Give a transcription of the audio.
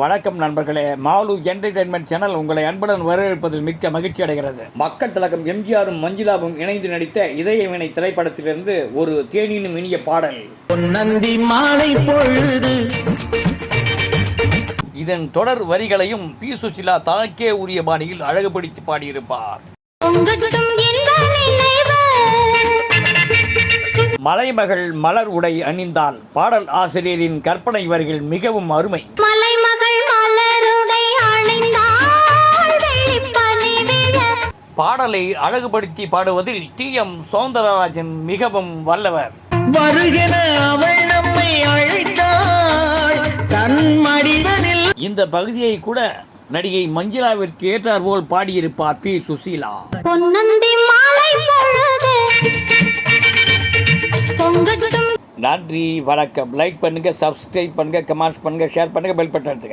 வணக்கம் நண்பர்களே, mall entertainment channel உங்களை அன்புடன் வரவேற்பதில் மிக்க மகிழ்ச்சி அடைகிறது. மக்கள் திலகம் எம்ஜிஆரும் மஞ்சுளாவும் இணைந்து நடித்த இதய வினை திரைப்படத்திலிருந்து ஒரு தேனினும் இனிய பாடல். நந்தி மாலை பொழுது. இதன் தொடர் வரிகளையும் பி. சுசீலா தனக்கே உரிய பாணியில் அழகுபடுத்தி பாடியிருப்பார். மலைமகள் மலர் உடை அணிந்தால் பாடல் ஆசிரியரின் கற்பனை வரிகள் மிகவும் அருமை. பாடலை அழகுபடுத்தி பாடுவதில் டி.எம். சௌந்தரராஜன் மிகவும் வல்லவர். இந்த பகுதியை கூட நடிகை மஞ்சுளாவிற்கு ஏற்றார் போல் பாடியிருப்பார் பி. சுசீலா. நன்றி, வணக்கம். லைக் பண்ணுங்க, சப்ஸ்கிரைப் பண்ணுங்க, கமெண்ட்ஸ் பண்ணுங்க, ஷேர் பண்ணுங்க, பெல் பட்டன் அழுத்துங்க.